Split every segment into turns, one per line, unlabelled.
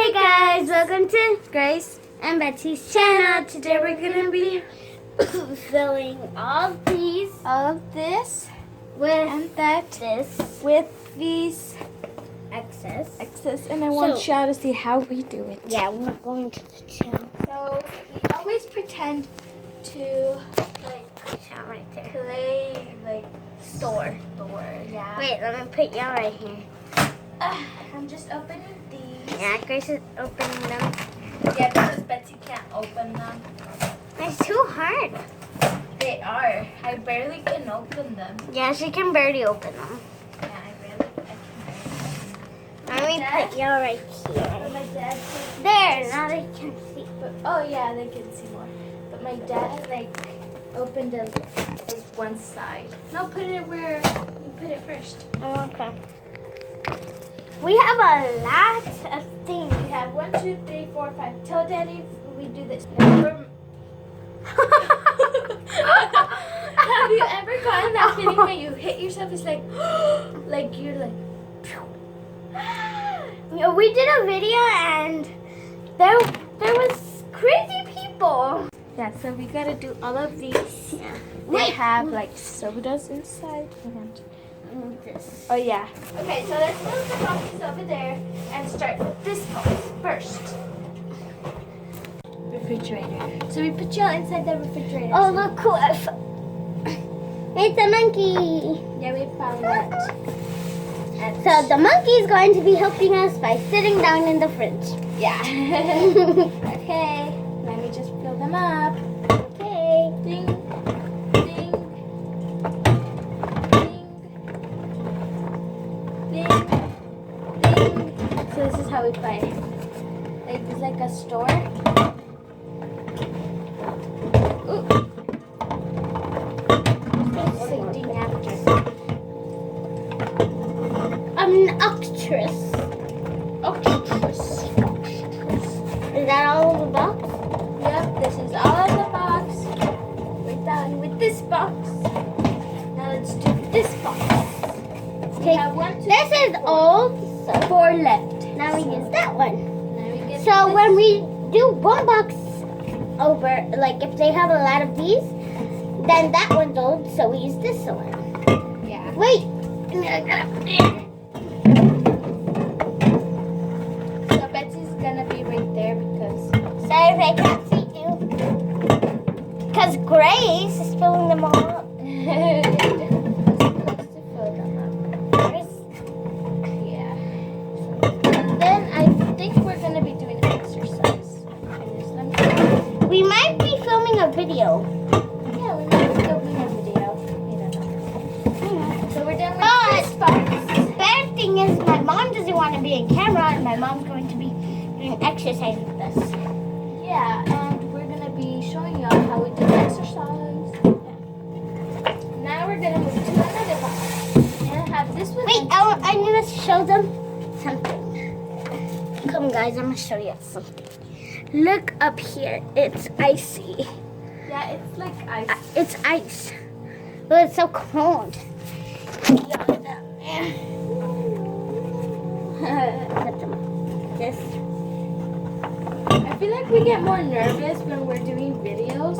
Hey guys, welcome to Grace and Betsy's channel. Today we're gonna be filling all of this with these excess, and I want y'all to see how we do it.
Yeah, we're going to the channel.
So we always pretend to
Right there.
play store. Yeah.
Wait, let me put y'all right here.
I'm just opening these.
Yeah, Grace is opening them.
Yeah, because Betsy can't open them.
It's too hard.
They are. I barely can open them.
Yeah, she can barely open them.
Yeah, I can barely.
Let me put y'all right here.
My dad
There, now they can see.
But, oh yeah, they can see more. But my dad opened one side. No, put it where you put it first.
Oh, okay. We have a lot of things.
We have 1, 2, 3, 4, 5. Tell Daddy we do this. Have you ever gotten that feeling when you hit yourself? It's like you're like.
We did a video and there was crazy people.
Yeah, so we gotta do all of these.
Yeah.
They have sodas inside and
This.
oh yeah. Okay, so let's move the boxes over there and start with this box first. Refrigerator. So we put y'all inside the refrigerator.
Oh, look cool. It's a monkey.
Yeah, we found that.
So the monkey is going to be helping us by sitting down in the fridge.
Yeah. Okay, let me just fill them up.
Okay.
Ding, ding, ding, ding, ding. So this is how we buy it. It's like a store. Ooh. It's like ding after.
I'm an actress.
Octopus.
Is that all of the box?
Yep, this is all in the box. We're done with this box. Now let's do this box. We have 1, 2,
This is old. So
4 left.
now we use that one.
Now we get
So
this.
when we do one box over, like if they have a lot of these, then that one's old, so we use this one.
Yeah.
Wait. I gotta put it.
So Betsy's gonna be right there because
Sorry if I can't see you. Because Grace is filling them all up.
we're supposed to fill them Yeah. And then I think we're gonna be doing exercise.
We might be filming a video.
Yeah, we might be filming a video. You don't know. So we're done with this box.
Bad thing is my mom doesn't want to be in camera and my mom's going to be doing exercise with us.
Yeah, and we're gonna be showing y'all how we do exercise. Now we're gonna move to another box. And have this one.
Wait, I need to show them something. Come guys, I'm going to show you something. Look up here. It's icy.
Yeah, it's like ice.
It's ice. But it's so cold. Put them this.
I feel like we get more nervous when we're doing videos,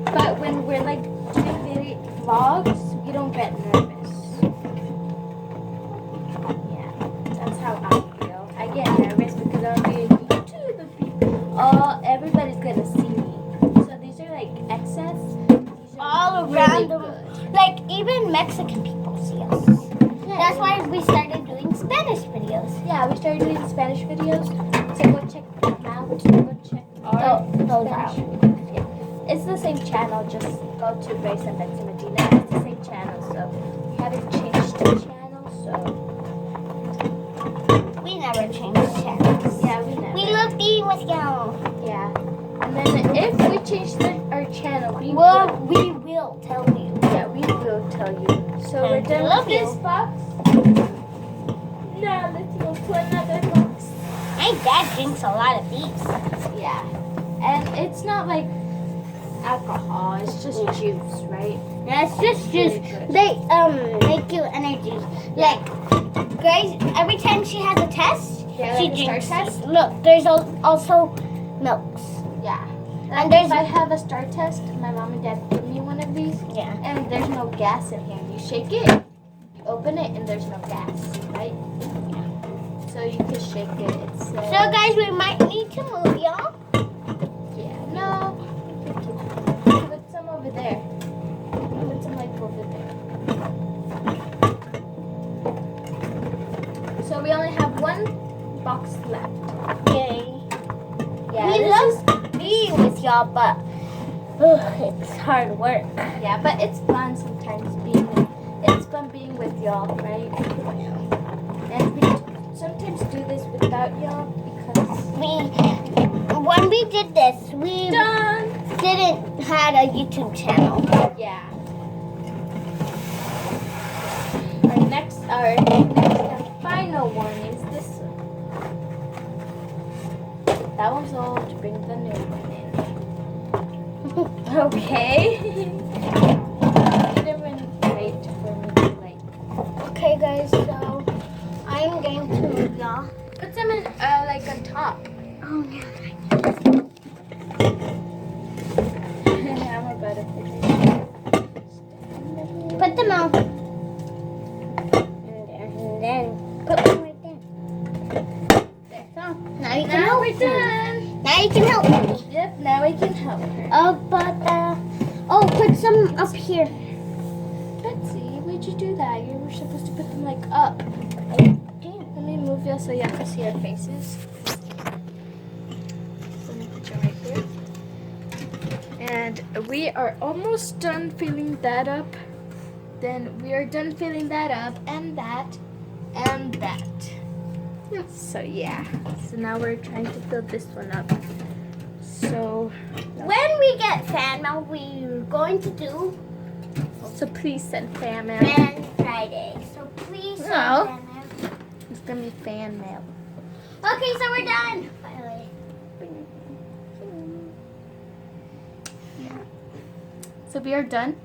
but when we're doing vlogs, we don't get nervous. Yeah, that's how I feel. I get nervous because I'm doing YouTube and everybody's gonna see me. So these are excess. These are
All
really
around them.
good.
Like even Mexican people see us.
Yeah,
That's why we started doing Spanish videos.
Yeah, we started doing Spanish videos. So go check them out. Go check our
Those
Spanish
are.
videos. Yeah. It's the same channel. Just go to Grace and Betsy Medina. It's the same channel. So we haven't changed the channel. So
We never changed channels.
yeah, we never.
We love being with y'all.
Yeah. And then if we change our channel, we
Well, we will tell you.
yeah, we will tell you. So we're
And
done
we
with
love
this
you.
box. Now let's go to another box.
My dad drinks a lot of these.
Yeah. And it's not like alcohol, it's just juice, right?
Yeah, it's just juice.
Very good.
They make you energy. Like Grace, every time she has a test,
Yeah,
She
like a star
drinks
test.
these. Look, there's also milks.
Yeah.
And
If I have a star test, my mom and dad give me one of these.
Yeah.
And there's no gas in here. You shake it, you open it, and there's no gas, right? So you can shake it. It's
So guys, we might need to move, y'all.
yeah, no. Put some over there. Put some like over there. So we only have one box left.
Yay.
Yeah,
We
this
love
is-
being with y'all, but it's hard work.
yeah, but it's fun sometimes being. It's fun being with y'all, right? And we sometimes do this without y'all because
When we did this, we
done.
didn't had a YouTube channel.
Yeah. Our next and final one is this one. That one's old. Bring the new one in. Okay. Didn't wait for me to like.
Okay, guys, so I'm going to move y'all.
Put some in like on top.
Oh, yeah.
I'm about to put it.
Put them out. And then put them right there. There. So, now you can
Now
help
we're
me.
done.
Now you can help me.
Yep. Now we can help her.
Put some up here.
Betsy, why'd you do that? You were supposed to put them like up. Let me move you so you can see our faces. Let me put you right here. And we are almost done filling that up. Then we are done filling that up and that and that. So yeah. So now we're trying to fill this one up. So
When we get fan mail, we're going to do
please send fan mail.
Man Friday. So please send
No.
fan mail.
It's gonna be fan mail.
Okay, so we're done. Finally.
Yeah. So we are done.